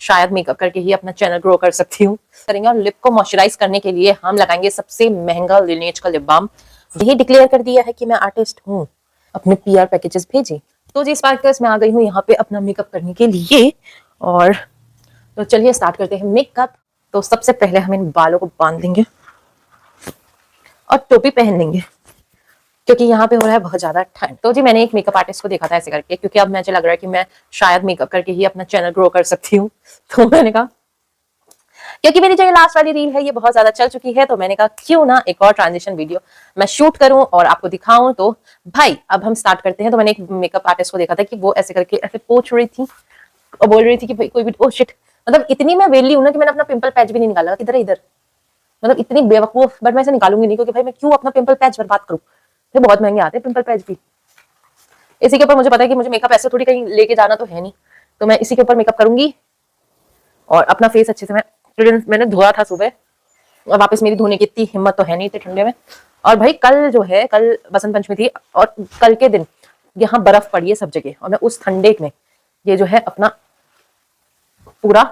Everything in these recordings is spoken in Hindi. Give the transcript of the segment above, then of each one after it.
शायद मेकअप करके ही अपना चैनल ग्रो कर सकती हूँ करेंगे। और लिप को मॉइस्चराइज करने के लिए हम लगाएंगे सबसे महंगा लिनेज का लिप बाम। यही डिक्लेयर कर दिया है कि मैं आर्टिस्ट हूँ, अपने पीआर पैकेजेस भेजे। तो जी स्पार्कल्स मैं आ गई हूँ यहाँ पे अपना मेकअप करने के लिए। और तो चलिए स्टार्ट करते हैं मेकअप। तो सबसे पहले हम इन बालों को बांध देंगे और टोपी पहन लेंगे क्योंकि यहाँ पे हो रहा है बहुत ज्यादा ठंड। तो जी मैंने एक मेकअप आर्टिस्ट को देखा था ऐसे करके, क्योंकि अब मुझे लग रहा है कि मैं शायद मेकअप करके ही अपना चैनल ग्रो कर सकती हूँ। तो मैंने कहा क्योंकि मेरी जो ये लास्ट वाली रील है ये बहुत ज्यादा चल चुकी है, तो मैंने कहा क्यों ना एक और ट्रांजिशन वीडियो मैं शूट करूं और आपको दिखाऊं। तो भाई अब हम स्टार्ट करते हैं। तो मैंने एक मेकअप आर्टिस्ट को देखा था कि वो ऐसे करके ऐसे पोंछ रही थी और बोल रही थी कि भाई कोई भी ओ शिट, मतलब इतनी मैं वेली हूं ना कि मैंने अपना पिंपल पैच भी नहीं निकाला। किधर है इधर, मतलब इतनी बेवकूफ। बट मैं इसे निकालूंगी नहीं क्योंकि भाई मैं क्यों अपना पिंपल पैच बर्बाद करूं। फिर बहुत महंगे आते हैं पिंपल पैच भी। इसी के ऊपर मुझे पता है कि मुझे मेकअप ऐसे थोड़ी कहीं लेके जाना तो है नहीं, तो मैं इसी के ऊपर मेकअप करूंगी। और अपना फेस अच्छे से मैंने धोया था सुबह और वापस मेरी धोने की इतनी हिम्मत तो है नहीं इतने ठंडे में। और भाई कल जो है, कल बसंत पंचमी थी और कल के दिन यहाँ बर्फ पड़ी है सब जगह, और मैं उस ठंडे में ये जो है अपना पूरा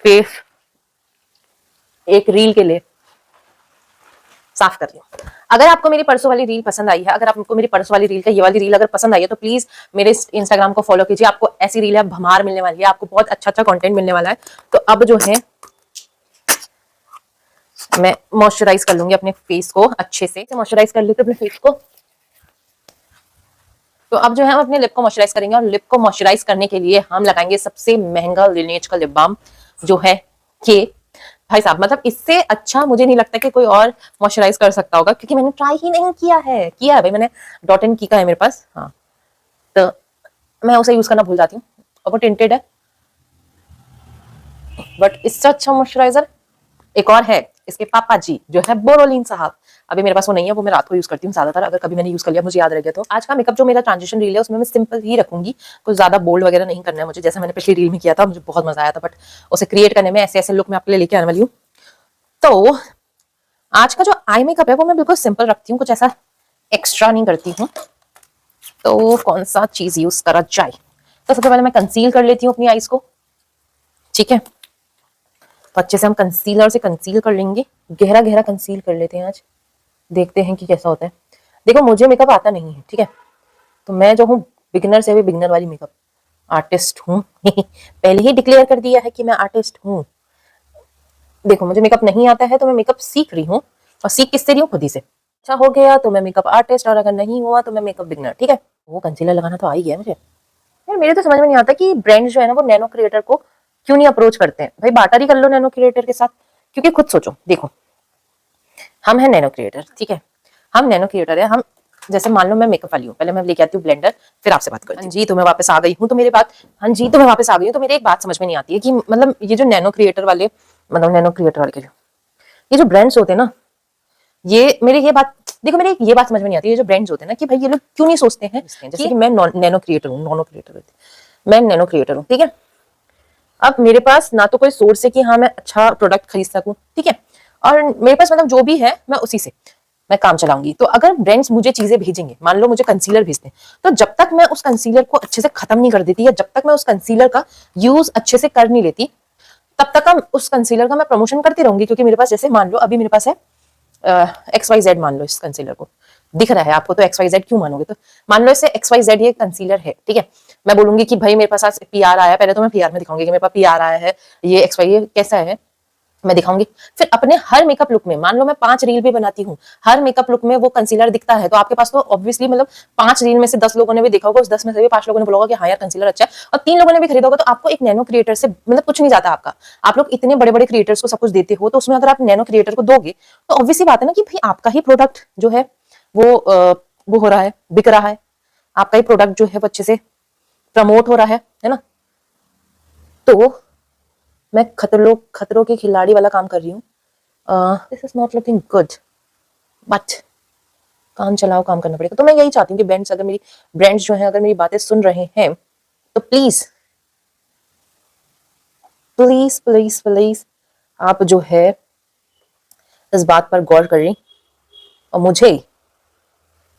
फेस एक रील के लिए साफ कर लिया। अगर आपको मेरी परसों वाली रील पसंद आई है, अगर आपको मेरी परसों वाली रील का ये वाली रील अगर पसंद आई है, तो प्लीज मेरे इंस्टाग्राम को फॉलो कीजिए। आपको ऐसी रील है भमार मिलने वाली है, आपको बहुत अच्छा अच्छा कंटेंट मिलने वाला है। तो अब जो है मैं मॉइस्चराइज कर लूंगी अपने फेस को अच्छे से। मॉइस्चराइज कर लेते अपने फेस को। तो अब जो है हम अपने लिप को मॉइस्चराइज करेंगे, और लिप को मॉइस्चराइज करने के लिए हम लगाएंगे सबसे महंगा लिनेज का लिप बाम, जो है ये। भाई साहब मतलब इससे अच्छा मुझे नहीं लगता कि कोई और मॉइस्चराइज कर सकता होगा, क्योंकि मैंने ट्राई ही नहीं किया है। भाई मैंने डॉट एंड की का है मेरे पास, हाँ, तो मैं उसे यूज करना भूल जाती हूँ और वो टिंटेड है। बट इससे अच्छा मॉइस्चराइजर एक और है, इसके पापा जी जो है बोरोलिन साहब। अभी मेरे पास वो नहीं है, वो मैं रात को यूज करती हूँ ज्यादातर। अगर कभी मैंने यूज कर लिया मुझे याद रह गया तो। आज का मेकअप जो मेरा ट्रांजिशन रील है उसमें मैं सिंपल ही रखूंगी, कुछ ज्यादा बोल्ड वगैरह नहीं करना है मुझे, जैसा मैंने पिछली रील में किया था। मुझे बहुत मजा आया था, बट उसे क्रिएट करने में ऐसे ऐसे लुक मैं आपके लिए लेके आने वाली हूँ। तो आज का जो आई मेकअप है वो मैं बिल्कुल सिंपल रखती हूँ, कुछ ऐसा एक्स्ट्रा नहीं करती हूँ। तो कौन सा चीज यूज करा जाए, तो सबसे पहले मैं कंसील कर लेती हूँ अपनी आईज को, ठीक है। तो अच्छे से हम कंसीलर से कंसील कर लेंगे, गहरा गहरा कंसील कर लेते हैं आज, देखते हैं कि कैसा होता है। देखो मुझे मेकअप आता नहीं है, ठीक है, तो मैं जो हूँ बिगिनर से भी बिगिनर वाली मेकअप आर्टिस्ट हूँ। पहले ही डिक्लेयर कर दिया है कि मैं आर्टिस्ट हूँ। देखो मुझे मेकअप नहीं आता है तो मैं मेकअप सीख रही हूँ, और सीख किससे रही हूँ, खुद ही से। अच्छा हो गया तो मैं मेकअप आर्टिस्ट, और अगर नहीं हुआ तो मैं मेकअप बिगिनर, ठीक है। वो कंसीलर लगाना तो आ ही गया मुझे। यार मेरे तो समझ में नहीं आता कि ब्रांड्स जो है ना वो नैनो क्रिएटर को क्यों नहीं अप्रोच करते हैं। भाई बार्टर ही कर लो नैनो क्रिएटर के साथ, क्योंकि खुद सोचो, देखो हम है नैनो क्रिएटर, ठीक है, हम नैनो क्रिएटर है। हम जैसे मान लो मैं मेकअप वाली हूँ, पहले मैं लेके आती हूँ ब्लेंडर, फिर आपसे बात करती हूँ। जी तो मैं वापस आ गई हूँ, तो मेरे बात, हाँ जी तो मैं वापस आ गई हूँ। तो मेरी एक बात समझ में नहीं आती है कि मतलब ये जो नैनो क्रिएटर वाले, मतलब नैनो क्रिएटर वाले ये जो ब्रांड्स होते हैं ना, ये मेरे ये बात देखो, मेरी ये बात समझ में नहीं आती है, ये जो ब्रांड्स होते हैं ना, कि भाई ये लोग क्यों नहीं सोचते हैं जैसे कि मैं नैनो क्रिएटर हूँ, नॉनो क्रिएटर मैं नैनो क्रिएटर हूँ, ठीक है। अब मेरे पास ना तो कोई सोर्स है कि हाँ मैं अच्छा प्रोडक्ट खरीद सकूं, ठीक है, और मेरे पास मतलब जो भी है मैं उसी से मैं काम चलाऊंगी। तो अगर ब्रांड्स मुझे चीजें भेजेंगे, मान लो मुझे कंसीलर भेजते हैं, तो जब तक मैं उस कंसीलर को अच्छे से खत्म नहीं कर देती, या जब तक मैं उस कंसीलर का यूज अच्छे से कर नहीं लेती, तब तक हम उस कंसीलर का मैं प्रमोशन करती रहूंगी। क्योंकि मेरे पास जैसे मान लो अभी मेरे पास है XYZ, मान लो इस कंसीलर को दिख रहा है आपको, तो XYZ क्यों मानोगे, तो मान लो इसे XYZ ये कंसीलर है, ठीक है। मैं बोलूंगी कि भाई मेरे पास आज PR आया है, पहले तो मैं PR में दिखाऊंगी कि मेरे पास PR आया है, ये XY कैसा है मैं दिखाऊंगी। फिर अपने हर मेकअप लुक में, मान लो मैं 5 रील भी बनाती हूँ, हर मेकअप लुक में वो कंसीलर दिखता है, तो आपके पास तो ऑब्वियसली मतलब 5 रील में से 10 लोगों ने भी देखा होगा, उस 10 में से भी 5 लोगों ने बोला होगा कि हाँ यार कंसीलर अच्छा है, और 3 लोगों ने भी खरीदा होगा। तो आपको एक नैनो क्रिएटर से मतलब कुछ नहीं जाता आपका। आप लोग इतने बड़े बड़े क्रिएटर्स को सब कुछ देते हो, तो उसमें अगर आप नैनो क्रिएटर को दोगे तो ऑब्वियसली बात है ना कि भाई आपका ही प्रोडक्ट जो है वो हो रहा है, बिक रहा है, आपका ही प्रोडक्ट जो है वो अच्छे से प्रमोट हो रहा है ना। तो मैं खतरों के खिलाड़ी वाला काम कर रही हूँ। This is not looking good, but काम चलाओ, काम करना पड़ेगा। तो मैं यही चाहती हूँ कि ब्रांड्स जो हैं अगर मेरी बातें सुन रहे हैं, तो प्लीज प्लीज प्लीज प्लीज आप जो है इस बात पर गौर करें और मुझे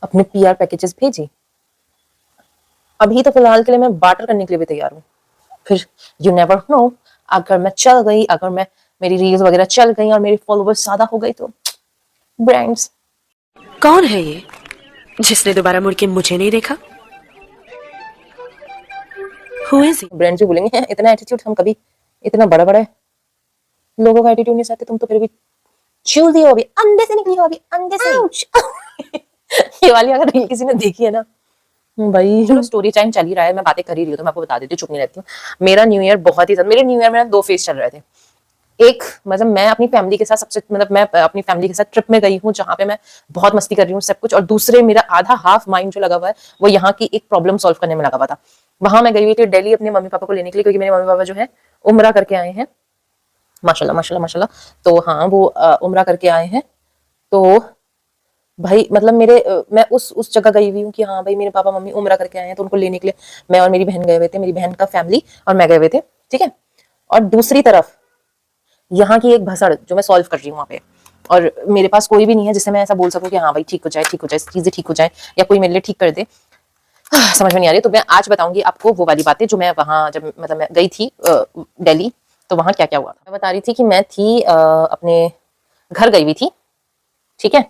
अपने PR पैकेजेस भेजें। अभी तो फिलहाल के लिए मैं बार्टर करने के लिए भी तैयार हूँ, फिर यू नेवर नो, अगर मैं चल गई, अगर मैं मेरी रील्स वगैरह चल गई और मेरे फॉलोवर्स ज्यादा हो गए तो ब्रांड्स। कौन है ये जिसने दोबारा मुड़ के मुझे नहीं देखा? Who is he? ब्रांड्स भी बोलेंगे "हैं, इतना एटीट्यूड हम कभी इतना बड़ा बड़ा लोगों का एटीट्यूड नहीं चाहते, तुम तो फिर भी चूजी हो, अभी अंडे से निकली हो, अभी अंडे से ये वाली अगर रील किसी ने देखी है ना भाई, चलो स्टोरी टाइम चल ही रहा है, मैं बातें कर ही रही हूँ तो मैं आपको बता देती हूँ, चुप नहीं रहती हूँ। मेरा न्यू ईयर बहुत ही मेरे न्यू ईयर में ना 2 फेज चल रहे थे। एक मतलब मैं अपनी फैमिली के साथ सबसे मतलब मैं अपनी फैमिली के साथ ट्रिप में गई हूँ जहाँ पे मैं बहुत मस्ती कर रही हूँ सब कुछ, और दूसरे मेरा आधा हाफ माइंड जो लगा हुआ है वो यहाँ की एक प्रॉब्लम सॉल्व करने में लगा हुआ था। वहां मैं गई हुई थी दिल्ली अपने मम्मी पापा को लेने के लिए, क्योंकि मेरे मम्मी पापा जो है उम्रा करके आए हैं, माशाल्लाह माशाल्लाह माशाल्लाह। तो हाँ वो उम्रा करके आए हैं। तो भाई मतलब मैं उस जगह गई हुई हूँ कि हाँ भाई मेरे पापा मम्मी उम्रा करके आए हैं, तो उनको लेने के लिए मैं और मेरी बहन गए हुए थे, मेरी बहन का फैमिली और मैं गए हुए थे, ठीक है। और दूसरी तरफ यहाँ की एक भसड़ जो मैं सॉल्व कर रही हूँ वहाँ पे, और मेरे पास कोई भी नहीं है जिससे मैं ऐसा बोल सकूँ कि हाँ भाई ठीक हो जाए, ठीक हो जाए, चीजें ठीक हो जाए या कोई मेरे लिए ठीक कर दे। समझ में नहीं आ रही। तो मैं आज बताऊंगी आपको वो वाली बातें जो मैं वहां जब मतलब मैं गई थी दिल्ली, तो वहां क्या क्या हुआ था। मैं बता रही थी कि मैं थी अपने घर गई हुई थी, ठीक है।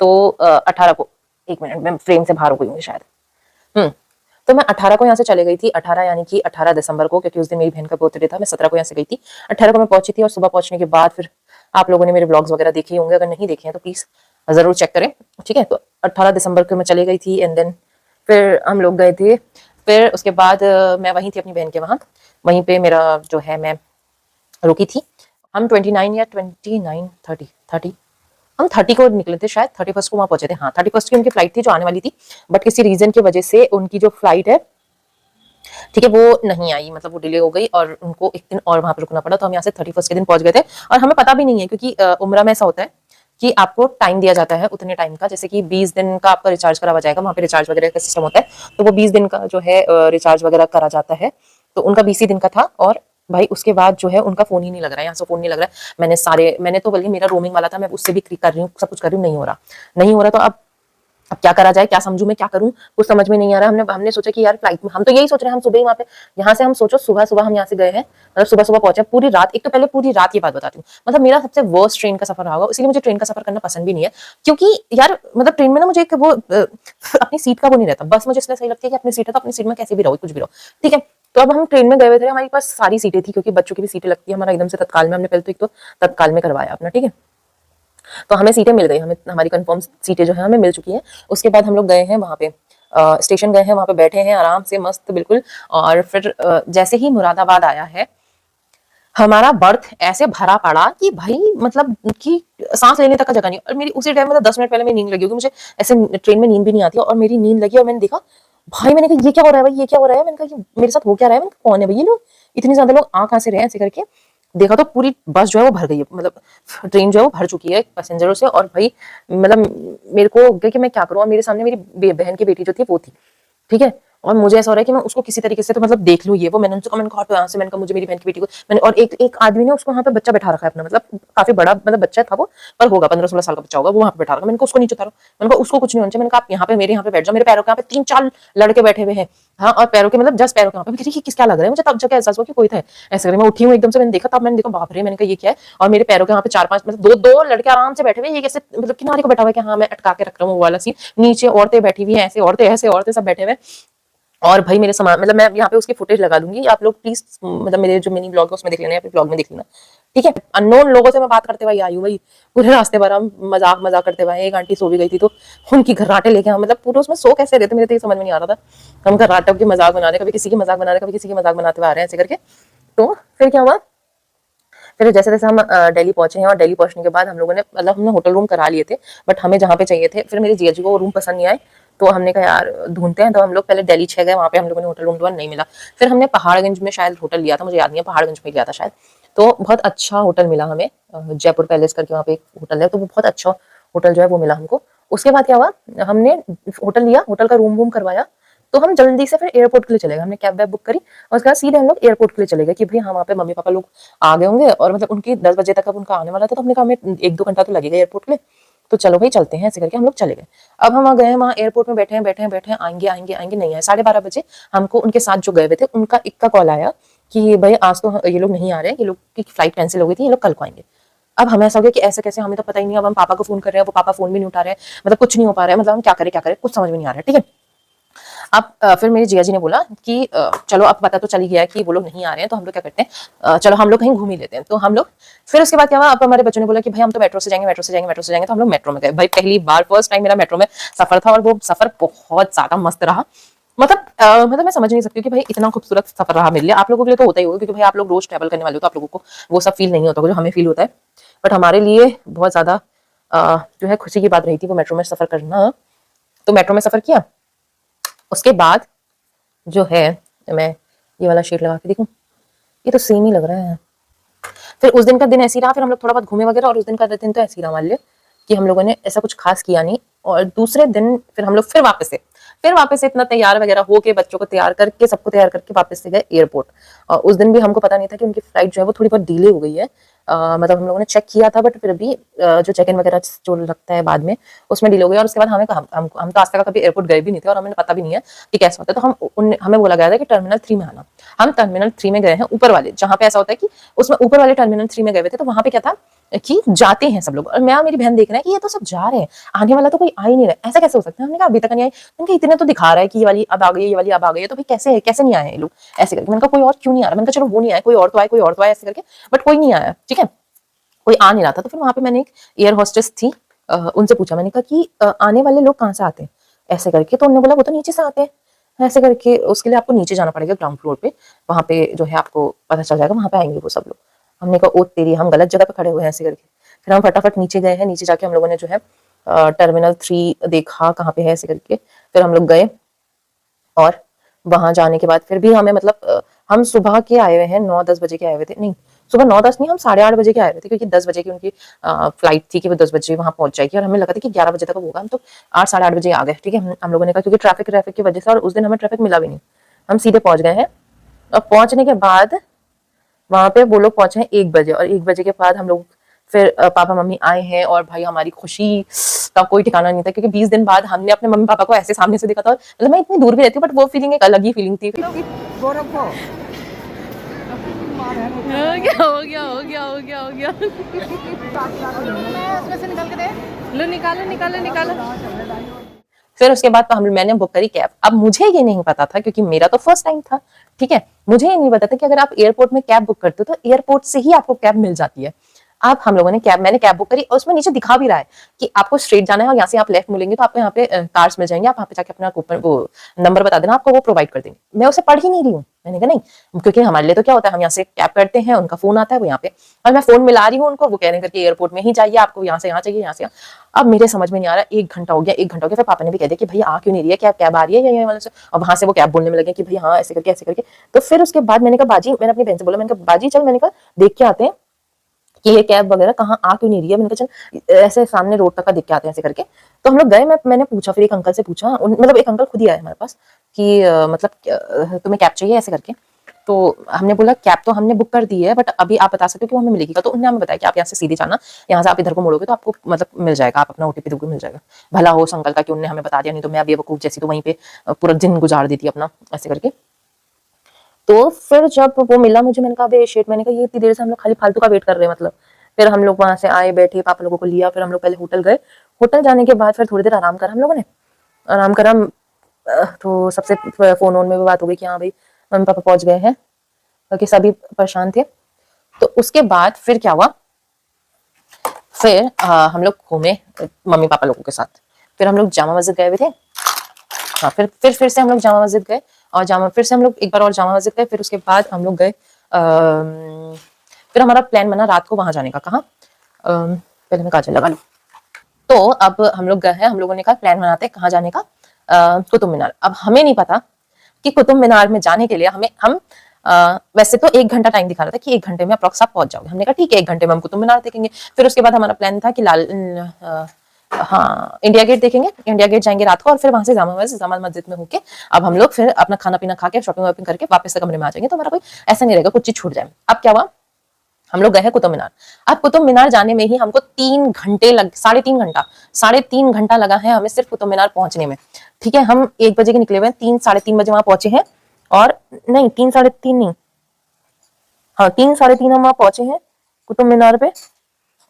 तो 18 को, एक मिनट मैं फ्रेम से बाहर हो गई हूँ शायद। तो मैं 18 को यहाँ से चले गई थी, 18 यानी कि 18 दिसंबर को, क्योंकि उस दिन मेरी बहन का बर्थडे था। मैं 17 को यहाँ से गई थी, 18 को मैं पहुंची थी। और सुबह पहुंचने के बाद फिर आप लोगों ने मेरे ब्लॉग्स वगैरह देखे होंगे, अगर नहीं देखे हैं तो प्लीज जरूर चेक करें, ठीक है। तो 18 दिसंबर को मैं चली गई थी एंड देन फिर हम लोग गए थे। फिर उसके बाद मैं वहीं थी अपनी बहन के वहां, वहीं पे मेरा जो है मैं रुकी थी। हम 29 या 29 30 हम 30 को निकले थे शायद, 31 को वहां पहुंचे थे। हाँ 31 की उनकी फ्लाइट थी जो आने वाली थी, बट किसी रीजन की वजह से उनकी जो फ्लाइट है, ठीक है, वो नहीं आई, मतलब वो डिले हो गई और उनको एक दिन और वहां पर रुकना पड़ा। तो हम यहाँ से 31 के दिन पहुंच गए थे। और हमें पता भी नहीं है क्योंकि उम्रा में ऐसा होता है कि आपको टाइम दिया जाता है उतने टाइम का, जैसे कि 20 दिन का आपका रिचार्ज करा जाएगा, वहां पे रिचार्ज वगैरह का सिस्टम होता है। तो वो 20 दिन का जो है रिचार्ज वगैरह करा जाता है, तो उनका 20 ही दिन का था। और भाई उसके बाद जो है उनका फोन ही नहीं लग रहा है, यहाँ से फोन नहीं लग रहा है। मैंने तो बल्कि मेरा रोमिंग वाला था, मैं उससे भी क्लिक कर रही हूँ, सब कुछ कर रही हूँ, नहीं हो रहा, नहीं हो रहा। तो अब क्या करा जाए, क्या समझू मैं, क्या करूं, कुछ समझ में नहीं आ रहा। हमने सोचा कि यार फ्लाइट में हम तो यही सोच रहे हैं, हम सुबह ही वहां पे, यहाँ से हम सोचो सुबह सुबह हम यहाँ से गए हैं, मतलब सुबह सुबह पहुंचे पूरी रात। एक तो पहले पूरी रात की बात बताती हूँ, मतलब मेरा सबसे वर्स्ट ट्रेन का सफर रहा होगा, इसलिए मुझे ट्रेन का सफर करना पसंद भी नहीं है। क्योंकि यार मतलब ट्रेन में ना मुझे एक वो अपनी सीट का वो नहीं रहता। बस मुझे इसलिए सही लगती है कि अपनी सीट है तो अपनी सीट में कैसे भी रहो, कुछ भी रहो, ठीक है। तो अब हम ट्रेन में गए हुए थे, हमारे पास सारी सीटें थी, क्योंकि बच्चों की भी सीटें लगती है। हमारा एकदम से तत्काल में हमने पहले तो एक तो तत्काल में करवाया अपना, ठीक है। तो हमें सीटें मिल गई, हमें हमारी कंफर्म सीटें जो है हमें मिल चुकी हैं। उसके बाद हम लोग गए हैं वहां पे स्टेशन गए हैं, वहां पे बैठे हैं आराम से मस्त बिल्कुल। और फिर जैसे ही मुरादाबाद आया है, हमारा बर्थ ऐसे भरा पड़ा कि भाई मतलब कि सांस लेने तक का जगह नहीं। और मेरी उसी टाइम मतलब 10 मिनट पहले मेरी नींद लगी होगी, मुझे ऐसे ट्रेन में नींद भी नहीं आती है, और मेरी नींद लगी और मैंने देखा भाई, मैंने कहा ये क्या हो रहा है भाई, ये क्या हो रहा है। मैंने कहा मेरे साथ हो क्या रहा है, मैंने कहा कौन है भाई ये लोग, इतने ज्यादा लोग आ कहां से रहे हैं, ऐसे करके देखा तो पूरी बस जो है वो भर गई है, मतलब ट्रेन जो है वो भर चुकी है पैसेंजरों से। और भाई मतलब मेरे को हो गया कि मैं क्या करूँ। मेरे सामने मेरी बहन की बेटी जो थी वो थी, ठीक है। और मुझे ऐसा हो रहा है कि मैं उसको किसी तरीके से तो मतलब देख लूँ ये वो। मैंने उनसे कहा, मैंने कहा तो यहाँ से, मैंने कहा मुझे मेरी बहन की बेटी को मैंने, और एक आदमी ने उसको वहाँ पे बच्चा बैठा रखा है अपना, मतलब काफी बड़ा मतलब बच्चा था वो, पर होगा 15-16 साल का बच्चा होगा, वो वहाँ पे बैठा रखा। मैंने कहा उसको नीचे उतारो, मैंने कहा उसको कुछ नहीं होना चाहिए। मैंने कहा आप यहाँ पे मेरे यहाँ पे बैठ जाओ, मेरे पैरों के यहाँ पे 3-4 लड़के बैठे हुए हैं, हाँ, और पैरों के मतलब जस्ट पैरों के यहाँ पे। किस क्या लग रहा है मुझे, तब जगह एहसास हुआ कि कोई था ऐसे करके। मैं उठी हूँ एकदम से, मैंने देखा, तब मैंने देखा बाप रे, मैंने कहा ये क्या है। और मेरे पैरों के यहाँ पे 4-5 मतलब दो लड़के आराम से बैठे हुए, ये कैसे मतलब किनारे को बैठा हुआ है कि हाँ मैं अटका के रख रहा हूँ, वो वाला सीन। नीचे औरतें बैठी हुई है, ऐसे औरतें सब बैठे हुए। और भाई मेरे सामान मतलब मैं यहाँ पे उसकी फुटेज लगा दूंगी, आप लोग प्लीज मतलब मेरे जो मिनी ब्लॉग है उसमें देख लेना या फिर ब्लॉग में देख लेना, ठीक है। अननोन लोगों से मैं बात करते हुए आई हूँ भाई, पूरे रास्ते भर हम मजाक करते हुए। एक आंटी सो भी गई थी, तो उनकी घर्राटे लेके हम मतलब पूरे उसमें सो कैसे रहते, मेरे तो ये समझ में नहीं आ रहा था। हम घर्राटों की मजाक बना रहे, कभी किसी की मजाक बना रहे, कभी किसी की मजाक बनाते हुए आ रहे हैं ऐसे करके। तो फिर क्या हुआ, फिर जैसे जैसे हम दिल्ली पहुंचे हैं, और दिल्ली पहुंचने के बाद हम लोगों ने मतलब हमने होटल रूम करा लिए थे, बट हमें जहाँ पे चाहिए थे, फिर मेरी जिया जी को वो रूम पसंद नहीं आए, तो हमने कहा यार ढूंढते हैं। तो हम लोग पहले दिल्ली 6 गए, वहाँ पे हम लोगों ने होटल रूम ढूंढा, नहीं मिला। फिर हमने पहाड़गंज में शायद होटल लिया था, मुझे याद नहीं है, पहाड़गंज में लिया था शायद। तो बहुत अच्छा होटल मिला हमें, जयपुर पैलेस करके वहाँ पे एक होटल है, तो वो बहुत अच्छा होटल जो है वो मिला हमको। उसके बाद क्या हुआ, हमने होटल लिया, होटल का रूम वूम करवाया, तो हम जल्दी से फिर एयरपोर्ट के लिए चले गए। हमने कैब वैब बुक करी और उसके बाद सीधे हम लोग एयरपोर्ट के लिए चले गए कि भाई हाँ वहाँ पे मम्मी पापा लोग आ गए होंगे, और मतलब उनकी 10 बजे तक अब उनका आने वाला था, तो हमने कहा हमें 1-2 घंटा तो लगेगा एयरपोर्ट के लिए, तो चलो भाई चलते हैं, ऐसे करके हम लोग चले गए। अब हम वहाँ गए, वहाँ एयरपोर्ट में बैठे हैं, आएंगे नहीं आए। 12:30 बजे हमको उनके साथ जो गए हुए थे उनका एक का कॉल आया कि भाई आज तो ये लोग नहीं आ रहे हैं, ये लोग की फ्लाइट कैंसिल हो गई थी, ये लोग कल को आएंगे। अब हमें ऐसा हो गया कि ऐसे कैसे, हमें तो पता ही नहीं। अब हम पापा को फोन कर रहे हैं, वो पापा फोन भी नहीं उठा रहे हैं, मतलब कुछ नहीं हो पा रहा है, मतलब हम क्या करें कुछ समझ में नहीं आ रहा है। ठीक है, अब फिर मेरी जिया जी ने बोला कि चलो अब पता तो चल ही गया है कि वो लोग नहीं आ रहे हैं, तो हम लोग क्या करते हैं, चलो हम लोग कहीं घूम ही लेते हैं। तो हम लोग फिर उसके बाद क्या हुआ, अब हमारे बच्चों ने बोला कि भाई हम तो मेट्रो से जाएंगे, मेट्रो से जाएंगे, मेट्रो से जाएंगे। तो हम लोग मेट्रो में गए। भाई पहली बार, फर्स्ट टाइम मेरा मेट्रो में सफर था, और वो सफर बहुत ज्यादा मस्त रहा। मतलब मैं समझ नहीं सकती कि भाई इतना खूबसूरत सफर रहा मेरे लिए। आप लोगों के लिए तो होता ही होगा, क्योंकि भाई आप लोग रोज ट्रैवल करने वाले हो, तो आप लोगों को वो सब फील नहीं होता जो हमें फील होता है। बट हमारे लिए बहुत ज्यादा जो है खुशी की बात रही थी वो मेट्रो में सफर करना। तो मेट्रो में सफर किया। उसके बाद जो है, मैं ये वाला शेड लगा के देखूं, ये तो सेम ही लग रहा है। फिर उस दिन का दिन ऐसे ही रहा, फिर हम लोग थोड़ा बहुत घूमे वगैरह, और उस दिन का दिन तो ऐसे ही रहा मान लिया कि हम लोगों ने ऐसा कुछ खास किया नहीं। और दूसरे दिन फिर हम लोग फिर वापस से इतना तैयार वगैरह होके, बच्चों को तैयार करके, सबको तैयार करके वापस से गए एयरपोर्ट। और उस दिन भी हमको पता नहीं था कि उनकी फ्लाइट जो है वो थोड़ी बहुत डिले हो गई है। मतलब हम लोगों ने चेक किया था, बट फिर भी जो चेक इन वगैरह जो लगता है बाद में, उसमें डिले हो गया। और उसके बाद हम तो आज तक कभी एयरपोर्ट गए भी नहीं थे, और हमें पता भी नहीं है कि कैसा होता है। तो हमें बोला गया था कि टर्मिनल 3 में आना। हम टर्मिनल 3 में गए हैं, ऊपर वाले, जहाँ पे ऐसा होता है कि उसमें ऊपर वाले टर्मिनल 3 में गए हुए थे। तो वहां पे क्या था कि जाते हैं सब लोग, और मैं और मेरी बहन देख रहे हैं कि ये तो सब जा रहे हैं, आने वाला तो कोई आ ही नहीं रहा है, ऐसा कैसे हो सकता है। हमने कहा अभी तक नहीं आई। मैंने कहा इतने तो दिखा रहा है कि ये वाली अब आ गई है, ये वाली अब आ गई है, तो भाई कैसे कैसे नहीं आए ये लोग, ऐसे करके। मैंने कहा कोई और क्यों नहीं आ रहा। मैंने कहा चलो वो नहीं आए, कोई और तो आए, कोई और तो आए, ऐसे करके। बट कोई नहीं आया, ठीक है, कोई आ नहीं रहा था। तो फिर वहां पे मैंने एक एयर होस्टेस थी, उनसे पूछा। मैंने कहा कि आने वाले लोग कहाँ से आते हैं, ऐसे करके। तो उन्होंने बोला वो तो नीचे से आते हैं, ऐसे करके। उसके लिए आपको नीचे जाना पड़ेगा, ग्राउंड फ्लोर पे, वहां पे जो है आपको पता चल जाएगा, वहां पे आएंगे वो सब लोग। हमने कहा ओ तेरी, हम गलत जगह पे खड़े हुए हैं, ऐसे करके। फिर हम फटाफट नीचे गए हैं। नीचे जाके हम लोगों ने जो है टर्मिनल 3 देखा कहाँ पे है, ऐसे करके। फिर हम लोग गए, और वहां जाने के बाद फिर भी हमें मतलब हम सुबह के आए हुए हैं, 9-10 बजे के आए हुए थे, नहीं सुबह 9-10 नहीं, हम 8:30 बजे के आए हुए थे, क्योंकि 10 बजे की उनकी फ्लाइट थी कि वो 10 बजे वहां पहुंच जाएगी, और हमें लगा था कि 11 बजे तक होगा। हम तो 8-8:30 बजे आ गए। ठीक है, हम लोगों ने कहा, क्योंकि ट्रैफिक की वजह से, और उस दिन हमें ट्रैफिक मिला भी नहीं, हम सीधे पहुंच गए हैं। और पहुंचने के बाद वहां पे वो लोग पहुंचे हैं 1 बजे, और 1 बजे के बाद हम लोग फिर पापा मम्मी आए हैं। और भाई हमारी खुशी का कोई ठिकाना नहीं था, क्योंकि 20 दिन बाद हमने अपने मम्मी पापा को ऐसे सामने से देखा था। मतलब मैं इतनी दूर भी रहती हूँ, बट वो फीलिंग एक अलग ही फीलिंग थी। हो गया लो, निकालो। फिर उसके बाद तो मैंने बुक करी कैब। अब मुझे ये नहीं पता था, क्योंकि मेरा तो फर्स्ट टाइम था, ठीक है, मुझे ये नहीं पता था कि अगर आप एयरपोर्ट में कैब बुक करते हो तो एयरपोर्ट से ही आपको कैब मिल जाती है। अब हम लोगों ने मैंने कैब बुक करी, और उसमें नीचे दिखा भी रहा है कि आपको स्ट्रेट जाना है, और यहाँ से आप लेफ्ट मुड़ेंगे तो आपको यहाँ पे कार्स मिल जाएंगे, आप वहाँ पे जाके अपना कूपन, वो नंबर बता देना, आपको वो प्रोवाइड कर देंगे। मैं उसे पढ़ ही नहीं रही हूँ। मैंने कहा नहीं, क्योंकि हमारे लिए तो क्या होता है, हम यहाँ से कैब करते हैं, उनका फोन आता है, वो यहाँ पे, और मैं फोन मिला रही हूँ उनको, वो कह रहे हैं करके एयरपोर्ट में ही जाइए, आपको यहाँ से यहाँ चाहिए, यहाँ से यहाँ। अब मेरे समझ में नहीं आ रहा, 1 घंटा हो गया, 1 घंटा हो गया। फिर पापा ने भी कह दिया कि भैया आ क्यों नहीं रही है कैब, कैब आ रही है या वाले से। और वहां से वो कैब बोलने में लगे कि भैया हाँ, ऐसे करके ऐसे करके। तो फिर उसके बाद मैंने कहा बाजी, मैंने अपनी बहन से बोला, मैंने कहा बाजी चल, मैंने कहा देख के आते हैं कि ये कैब वगैरह कहाँ आ क्यों नहीं रही है। मैंने कहा चल ऐसे सामने रोड तक का देख के आते हैं, ऐसे करके। तो हम लोग गए, मैंने पूछा, फिर एक अंकल से पूछा, मतलब एक अंकल खुद ही आए हमारे पास कि मतलब तुम्हें कैब चाहिए, ऐसे करके। तो हमने बोला कैब तो हमने बुक कर दी है, बट अभी आप बता सकते हो कि वो हमें मिलेगी। तो उन्होंने हमें बताया कि आप यहाँ से सीधे जाना, यहाँ से आप इधर को मोड़ोगे तो आपको मतलब मिल जाएगा, आप अपना ओटीपी दोगे, मिल जाएगा। भला हो उस अंकल का कि उन्होंने हमें बता दिया, नहीं तो मैं बेवकूफ जैसी तो वहीं पे पूरा दिन गुजार देती अपना, ऐसे करके। तो फिर जब वो मिला मुझे, मैंने कहा बे शेट, मैंने कहा ये इतनी देर से हम लोग खाली फालतू का वेट कर रहे हैं मतलब। फिर हम लोग वहां से आए, बैठे, पापा लोगों को लिया, फिर हम लोग पहले होटल गए। होटल जाने के बाद फिर थोड़ी देर आराम करा हम लोगों ने, आराम करा। तो सबसे फोन ऑन में भी बात हो गई कि हाँ भाई मम्मी पापा पहुंच गए हैं, क्योंकि सभी परेशान थे। तो उसके बाद फिर क्या हुआ, फिर हम लोग घूमे मम्मी पापा लोगों के साथ। फिर हम लोग जामा मस्जिद गए हुए थे। हाँ, फिर से हम लोग जामा मस्जिद गए, और फिर से हम लोग एक बार और जामा मस्जिद गए। फिर उसके बाद हम लोग गए, फिर हमारा प्लान बना रात को वहां जाने का। कहाँ, पहले मैं काजल लगा लूं। तो अब हम लोग गए हैं, हम लोगों ने कहा प्लान बनाते हैं कहाँ जाने का, कुतुब मीनार। अब हमें नहीं पता कि कुतुब मीनार में जाने के लिए हम वैसे तो 1 घंटा टाइम दिखा रहा था कि 1 घंटे में अप्रोक्स आप पहुंच जाओगे। हमने कहा ठीक है, 1 घंटे में हम कुतुब मीनार देखेंगे। फिर उसके बाद हमारा प्लान था कि इंडिया गेट देखेंगे, इंडिया गेट जाएंगे रात को, और फिर वहां से जामा मस्जिद में होके अब हम लोग फिर अपना खाना पीना खा के, शॉपिंग वॉपिंग करके वापस से कमरे में आ जाएंगे। तो हमारा कोई ऐसा नहीं रहेगा कुछ चीज छूट जाए। अब क्या हुआ, हम लोग गए हैं कुतुब मीनार। अब कुतुब मीनार जाने में ही हमको 3 घंटे साढ़े तीन घंटा लगा है हमें सिर्फ कुतुब मीनार पहुंचने में। ठीक है, हम 1 बजे के निकले हुए हैं, 3 साढ़े 3 बजे वहां पहुंचे हैं। और नहीं, 3 साढ़े 3 नहीं, हाँ 3 साढ़े 3 हम वहां पहुंचे हैं कुतुब मीनार पे।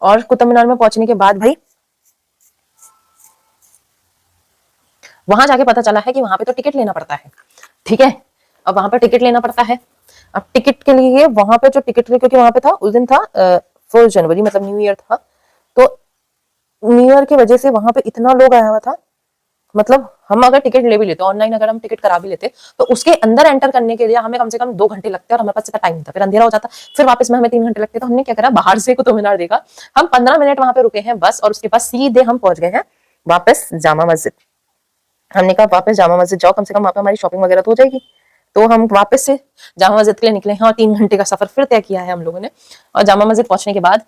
और कुतुब मीनार में पहुंचने के बाद भाई वहां जाके पता चला है कि वहां पे तो टिकट लेना पड़ता है, ठीक है। अब वहां पे टिकट लेना पड़ता है। अब टिकट के लिए वहां पे जो टिकट, क्योंकि वहां पे था उस दिन था 4 जनवरी, मतलब न्यू ईयर था। तो न्यू ईयर की वजह से वहां पे इतना लोग आया हुआ था, मतलब हम अगर टिकट ले भी लेते, ऑनलाइन अगर हम टिकट करा भी लेते, तो उसके अंदर एंटर करने के लिए हमें कम से कम 2 घंटे लगते और हमारे पास इतना टाइम था, फिर अंधेरा हो जाता, फिर वापस में हमें 3 घंटे लगते। तो हमने क्या करा, बाहर से कुतुब मीनार देखा। हम 15 मिनट वहां पे रुके हैं बस, और उसके बाद सीधे हम पहुंच गए हैं वापस जामा मस्जिद। हमने कहा वापस जामा मस्जिद जाओ, कम से कम वहां पे हमारी शॉपिंग वगैरह तो हो जाएगी। तो हम वापस से जामा मस्जिद के लिए निकले हैं, और 3 घंटे का सफर फिर तय किया है हम लोगों ने। और जामा मस्जिद पहुंचने के बाद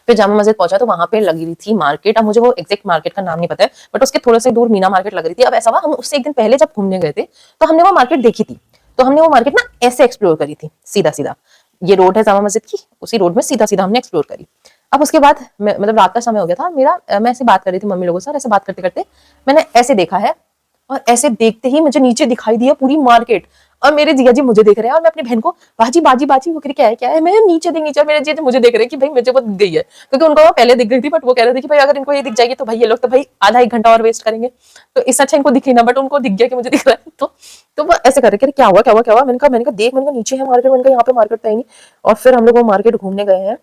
फिर जामा मस्जिद पहुंचा तो वहां पे लगी रही थी मार्केट। अब मुझे वो एग्जैक्ट मार्केट का नाम नहीं पता है, बट उसके थोड़े से दूर मीना मार्केट लग रही थी। अब ऐसा हुआ, हम उससे एक दिन पहले जब घूमने गए थे तो हमने वो मार्केट देखी थी, तो हमने वो मार्केट ना ऐसे एक्सप्लोर करी थी, सीधा सीधा। ये रोड है जामा मस्जिद की, उसी रोड में सीधा सीधा हमने एक्सप्लोर करी। अब उसके बाद मतलब रात का समय हो गया था मेरा, मैं ऐसे बात कर रही थी मम्मी लोगों से, और ऐसे बात करते करते मैंने ऐसे देखा है, और ऐसे देखते ही मुझे नीचे दिखाई दिया पूरी मार्केट। और मेरे जिया जी मुझे देख रहे हैं, और मैं अपनी बहन को बाजी बाजी बाजी वो क्या है क्या है, मैं नीचे देख नीचे, और मेरे जिया जी मुझे देख रहे हैं कि भाई मुझे वो दिख गई है, क्योंकि उनको वो पहले दिख गई थी, बट वो कह रहे थे कि भाई अगर इनको ये दिख जाएगी तो भाई ये लोग तो भाई आधा 1 घंटा और वेस्ट करेंगे, तो इससे अच्छा इनको दिखी ना, बट उनको दिख गया कि मुझे दिख रहा है। तो वो ऐसे कर रहे कि क्या हुआ क्या हुआ क्या हुआ। मैंने कहा देख, मैंने कहा नीचे है मार्केट, मैंने कहा यहाँ पे मार्केट तो है नहीं। और फिर हम लोग वो मार्केट घूमने गए हैं।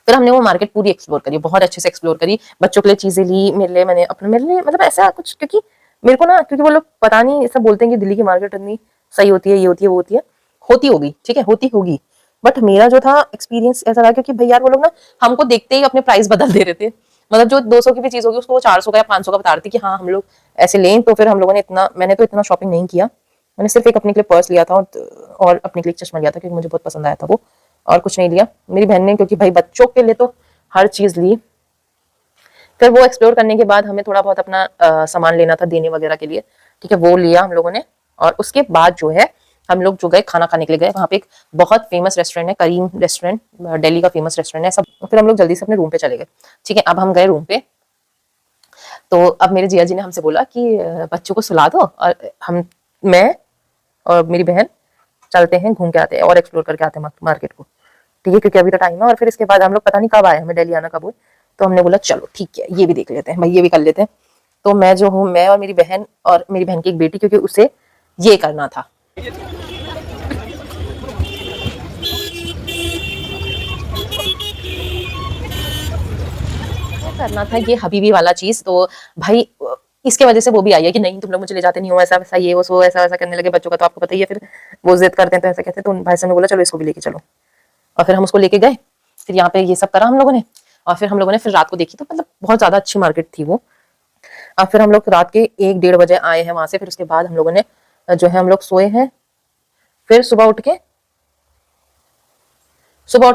फिर हमने वो मार्केट पूरी एक्सप्लोर करी, बहुत अच्छे से एक्सप्लोर करी, बच्चों के लिए चीजें ली, मेरे लिए मतलब ऐसा कुछ, क्योंकि मेरे को ना, क्योंकि वो लोग पता नहीं सब बोलते हैं कि दिल्ली की मार्केट इतनी सही होती है, ये होती है वो होती है, होती होगी, ठीक है, होती होगी। बट मेरा जो था एक्सपीरियंस ऐसा रहा, क्योंकि भैया वो लोग ना हमको देखते ही अपने प्राइस बदल दे रहे थे। मतलब जो 200 की भी चीज होगी उसको वो 400 का या 500 का बता रहे थे कि हाँ हम लोग ऐसे लें। तो फिर हम लोगों ने मैंने तो इतना शॉपिंग नहीं किया। मैंने सिर्फ एक अपने के लिए पर्स लिया था, और अपने के लिए चश्मा लिया था, क्योंकि मुझे बहुत पसंद आया था वो, और कुछ नहीं लिया। मेरी बहन ने, क्योंकि भाई बच्चों के लिए तो हर चीज ली। फिर वो एक्सप्लोर करने के बाद हमें थोड़ा बहुत अपना सामान लेना था देने वगैरह के लिए, ठीक है, वो लिया हम लोगों ने। और उसके बाद जो है हम लोग जो गए खाना खाने के लिए गए, वहां पे एक बहुत फेमस रेस्टोरेंट है, करीम रेस्टोरेंट, दिल्ली का फेमस रेस्टोरेंट है सब। फिर हम लोग जल्दी से अपने रूम पे चले गए, ठीक है। अब हम गए रूम पे, तो अब मेरे जिया जी ने हमसे बोला कि बच्चों को सुला दो, और मैं और मेरी बहन चलते हैं, घूम के आते हैं और एक्सप्लोर करके आते हैं मार्केट को, ठीक है, क्योंकि अभी तो टाइम है। और फिर इसके बाद हम लोग पता नहीं कब आए, हमें दिल्ली आना कब हुई। तो हमने बोला चलो ठीक है, ये भी देख लेते हैं भाई, ये भी कर लेते हैं। तो मैं जो हूँ, मैं और मेरी बहन, और मेरी बहन की एक बेटी, क्योंकि उसे ये करना था, ये हबीबी वाला चीज। तो भाई इसके वजह से वो भी आई है कि नहीं तुम लोग मुझे ले जाते नहीं हो, ऐसा वैसा ये वो ऐसा वैसा करने लगे। बच्चों का तो आपको पता ही है, फिर वो जिद करते हैं तो ऐसा कहते हैं। तो भाई साहब ने बोला चलो इसको भी लेके चलो, और फिर हम उसको लेके गए। फिर यहाँ पे ये सब करा हम लोगों ने, और फिर हम लोगों ने फिर रात को देखी, तो मतलब बहुत ज्यादा अच्छी मार्केट थी वो। और फिर हम लोग रात के 1-1:30 बजे आए हैं वहां से। फिर उसके बाद हम लोगों ने जो है हम लोग सोए हैं। फिर सुबह उठ के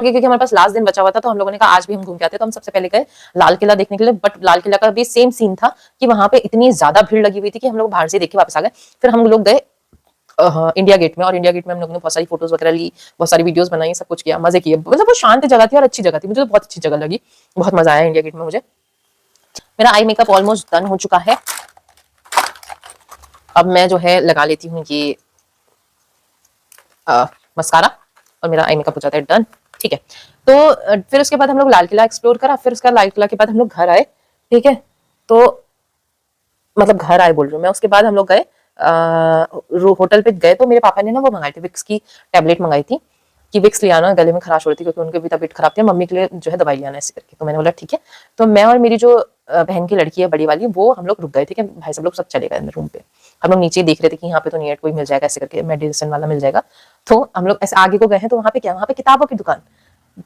क्योंकि हमारे पास लास्ट दिन बचा हुआ था, तो हम लोगों ने कहा आज भी हम घूम के आते हैं। तो हम सबसे पहले गए लाल किला देखने के लिए, बट लाल किला का भी सेम सीन था कि वहां पे इतनी ज्यादा भीड़ लगी हुई थी कि हम लोग बाहर से देख के वापस आ गए। फिर हम लोग गए इंडिया गेट में, और इंडिया गेट में हम लोगों ने बहुत सारी फोटोज वगैरह ली, बहुत सारी वीडियोस बनाई, सब कुछ किया, मजे किए। मतलब वो शांत जगह थी और अच्छी जगह थी, मुझे तो बहुत अच्छी जगह लगी, बहुत मजा आया इंडिया गेट में मुझे। मेरा आई मेकअप ऑलमोस्ट डन हो चुका है। अब मैं जो है लगा लेती हूँ ये मस्कारा, और मेरा आई मेकअप हो जाता है डन, ठीक है। तो फिर उसके बाद हम लोग लाल किला एक्सप्लोर करा। फिर उसका लाल किला के बाद हम लोग घर आए, ठीक है। तो मतलब घर आए बोल रही हूँ मैं। उसके बाद हम लोग गए होटल पे गए, तो मेरे पापा ने ना वो मंगाई थी, विक्स की टैबलेट मंगाई थी कि विक्स ले आना, गले में खराश हो रही थी, क्योंकि उनकी भी तबीयत खराब थी, मम्मी के लिए जो है दवाई ले आना ऐसे करके। तो मैंने बोला ठीक है। तो मैं और मेरी जो बहन की लड़की है बड़ी वाली, वो हम लोग रुक गए, ठीक है। भाई सब लोग सब चले गए रूम पे। हम लोग नीचे देख रहे थे कि यहाँ पे तो नहीं कोई मिल जाएगा ऐसे करके, मेडिसिन वाला मिल जाएगा। तो हम लोग ऐसे आगे को गए हैं, तो वहां पे क्या, वहां पे किताबों की दुकान,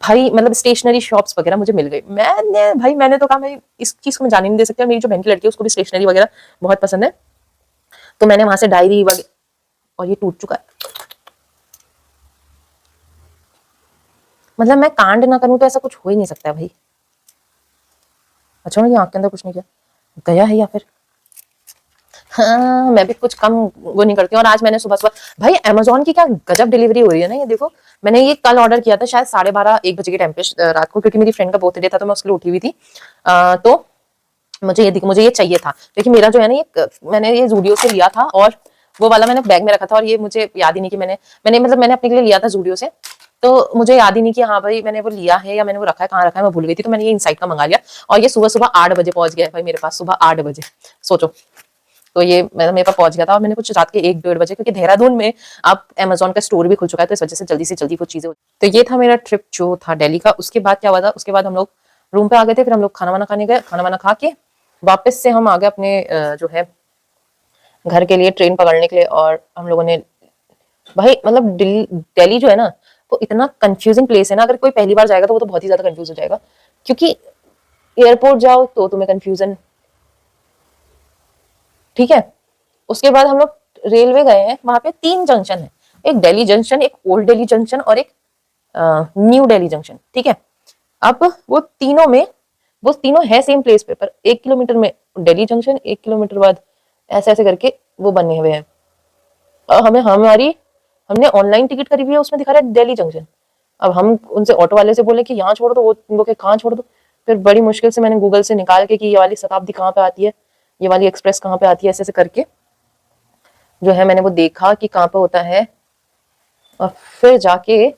भाई मतलब स्टेशनरी शॉप्स वगैरह मुझे मिल गई। मैंने तो कहा भाई इस चीज को मैं जाने नहीं दे सकती। मेरी जो बहन की लड़की है उसको भी स्टेशनरी वगैरह बहुत पसंद है, तो मैंने वहां से डायरी वगैरह, और ये टूट चुका है। मतलब मैं कांड ना करूं तो ऐसा कुछ हो ही नहीं सकता है भाई। अच्छा, ये आंख के अंदर कुछ नहीं किया गया है, या फिर हाँ मैं भी कुछ कम वो नहीं करती हूँ। और आज मैंने सुबह सुबह भाई अमेजोन की क्या गजब डिलीवरी हो रही है ना, ये देखो। मैंने ये कल ऑर्डर किया था शायद 12:30-1 बजे के टाइम पे रात को, क्योंकि मेरी फ्रेंड का बर्थडे था, तो मैं उसके लिए उठी हुई थी। तो मुझे ये चाहिए था, क्योंकि मेरा जो है ना ये मैंने ये जूडियो से लिया था, और वो वाला मैंने बैग में रखा था और ये मुझे याद ही नहीं कि मैंने अपने के लिए लिया था जूडियो से, तो मुझे याद ही नहीं कि हाँ भाई मैंने वो लिया है या मैंने वो रखा है, कहाँ रखा है मैं भूल गई थी। तो मैंने ये इनसाइट का मंगा लिया और ये सुबह सुबह 8 बजे पहुंच गया है भाई मेरे पास, सुबह 8 बजे, सोचो। तो ये मेरे पास पहुंच गया था और मैंने कुछ रात के 1-1:30 बजे, क्योंकि देहरादून में अब अमेजोन का स्टोर भी खुल चुका है, तो इस वजह से जल्दी वो चीजें। तो ये था मेरा ट्रिप जो था दिल्ली का। उसके बाद क्या हुआ था, उसके बाद हम लोग रूम पे आ गए थे, फिर हम लोग खाना वाना खाने गए, खाना वाना खा के वापस से हम आ गए अपने जो है घर के लिए, ट्रेन पकड़ने के लिए। और हम लोगों ने भाई मतलब दिल्ली जो है ना वो इतना कंफ्यूजिंग प्लेस है ना, अगर कोई पहली बार जाएगा तो वो तो बहुत ही ज्यादा कंफ्यूज हो जाएगा, क्योंकि एयरपोर्ट जाओ तो तुम्हें कंफ्यूजन, ठीक है। उसके बाद हम लोग रेलवे गए हैं, वहां पे 3 जंक्शन है, एक दिल्ली जंक्शन, एक ओल्ड दिल्ली जंक्शन और एक न्यू दिल्ली जंक्शन, ठीक है। अब वो तीनों है सेम प्लेस पे, पर 1 किलोमीटर में दिल्ली जंक्शन, 1 किलोमीटर बाद ऐसे ऐसे करके वो बने हुए हैं। और हमने ऑनलाइन टिकट करी हुई है, उसमें दिखा रहा है दिल्ली जंक्शन। अब हम उनसे ऑटो वाले से बोले कि यहाँ छोड़ दो, वो के कहाँ छोड़ दो। फिर बड़ी मुश्किल से मैंने गूगल से निकाल के कि ये वाली शताब्दी कहाँ पे आती है, ये वाली एक्सप्रेस कहाँ पे आती है, ऐसे ऐसे करके जो है मैंने वो देखा कि कहाँ पे होता है। और फिर जाके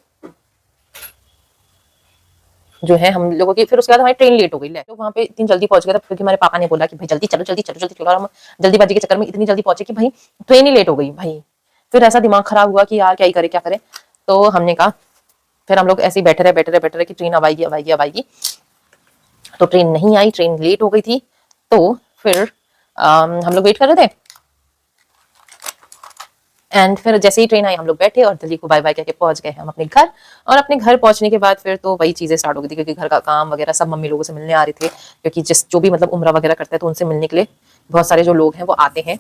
जो है हम लोगों की, फिर उसके बाद हमारी ट्रेन लेट हो गई। तो वहां पे इतनी जल्दी पहुंच गया था क्योंकि हमारे पापा ने बोला कि भाई जल्दी चलो जल्दी चलो जल्दी चलो, और हम जल्दीबाजी के चक्कर में इतनी जल्दी पहुंचे कि भाई ट्रेन ही लेट हो गई भाई। फिर ऐसा दिमाग खराब हुआ कि यार क्या ही करे क्या करे। तो हमने कहा, फिर हम लोग ऐसे ही बैठे रहे कि ट्रेन अब आएगी अब आएगी अब आएगी। तो ट्रेन नहीं आई, ट्रेन लेट हो गई थी। तो फिर हम लोग वेट कर रहे थे, एंड फिर जैसे ही ट्रेन आई हम लोग बैठे और दिल्ली को बाय बाय कहके पहुंच गए हम अपने घर। और अपने घर पहुंचने के बाद फिर तो वही चीजें स्टार्ट हो गई थी, क्योंकि घर का काम वगैरह सब मम्मी लोगों से मिलने आ रहे थे, क्योंकि जो भी मतलब उम्रा वगैरह करते हैं तो उनसे मिलने के लिए बहुत सारे जो लोग हैं वो आते हैं,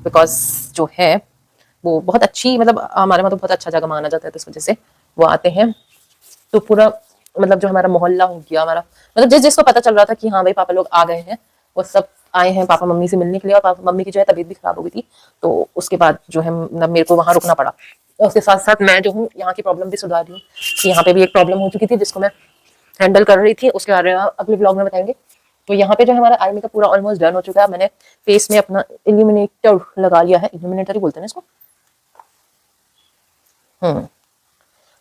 बिकॉज जो है वो बहुत अच्छी, मतलब हमारे वहाँ तो बहुत अच्छा जगह माना जाता है, तो इस वजह से वो आते हैं। तो पूरा मतलब जो हमारा मोहल्ला हो गया, हमारा मतलब जिसको पता चल रहा था कि हाँ भाई पापा लोग आ गए हैं, वो सब आए हैं पापा मम्मी से मिलने के लिए। और पापा मम्मी की जो है तबीयत भी खराब हो गई थी, तो उसके बाद जो है मतलब मेरे को वहां रुकना पड़ा। और उसके साथ साथ मैं जो हूँ यहाँ की प्रॉब्लम भी सुधार रही हूँ, कि यहाँ पे भी एक प्रॉब्लम हो चुकी थी जिसको मैं हैंडल कर रही थी, उसके बारे में अगले ब्लॉग में बताएंगे। तो यहाँ पे जो है हमारा आई मेकअप पूरा ऑलमोस्ट डन हो चुका है। मैंने फेस में अपना इल्यूमिनेटर लगा लिया है, इल्यूमिनेटर ही बोलते हैं इसको,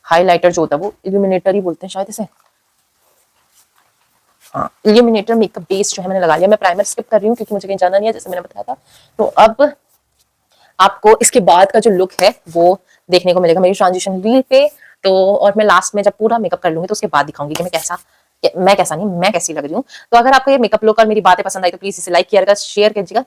हाईलाइटर जो होता है वो इल्यूमिनेटर ही बोलते हैं शायद इसे। हाँ, इल्यूमिनेटर मेकअप बेस जो है मैंने लगा लिया। मैं प्राइमर स्किप कर रही हूँ क्योंकि मुझे कहीं जाना नहीं है, जैसे मैंने बताया था। तो अब आपको इसके बाद का जो लुक है वो देखने को मिलेगा मेरी ट्रांजिशन रील पे। तो और मैं लास्ट में जब पूरा मेकअप कर लूंगी तो उसके बाद दिखाऊंगी कि मैं कैसी लग रही हूँ। तो अगर आपको ये मेकअप लुक और मेरी बातें पसंद आई तो प्लीज इसे लाइक कीजिएगा, शेयर कीजिएगा।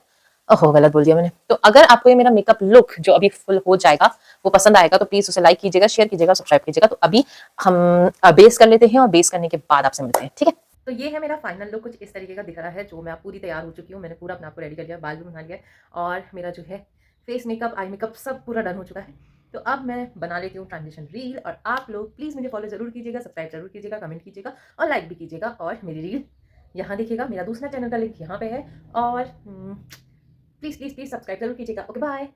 ओहो गलत बोल दिया मैंने। तो अगर आपको ये मेरा मेकअप लुक जो अभी फुल हो जाएगा वो पसंद आएगा तो प्लीज उसे लाइक कीजिएगा, शेयर कीजिएगा, सब्सक्राइब कीजिएगा। तो अभी हम बेस कर लेते हैं और बेस करने के बाद आपसे मिलते हैं, ठीक है। तो ये है मेरा फाइनल लुक, कुछ इस तरीके का दिख रहा है, जो मैं पूरी तैयार हो चुकी हूँ। मैंने पूरा अपने आप को रेडी कर लिया, बाल भी बना लिया और मेरा जो है फेस मेकअप आई मेकअप सब पूरा डन हो चुका है। तो अब मैं बना लेती हूँ ट्रांजिशन रील। और आप लोग प्लीज़ मुझे फॉलो जरूर कीजिएगा, सब्सक्राइब जरूर कीजिएगा, कमेंट कीजिएगा और लाइक भी कीजिएगा। और मेरी रील यहाँ देखिएगा, मेरा दूसरा चैनल का लिंक यहाँ पे है। और प्लीज़ प्लीज़ प्लीज़ सब्सक्राइब जरूर कीजिएगा। Okay bye.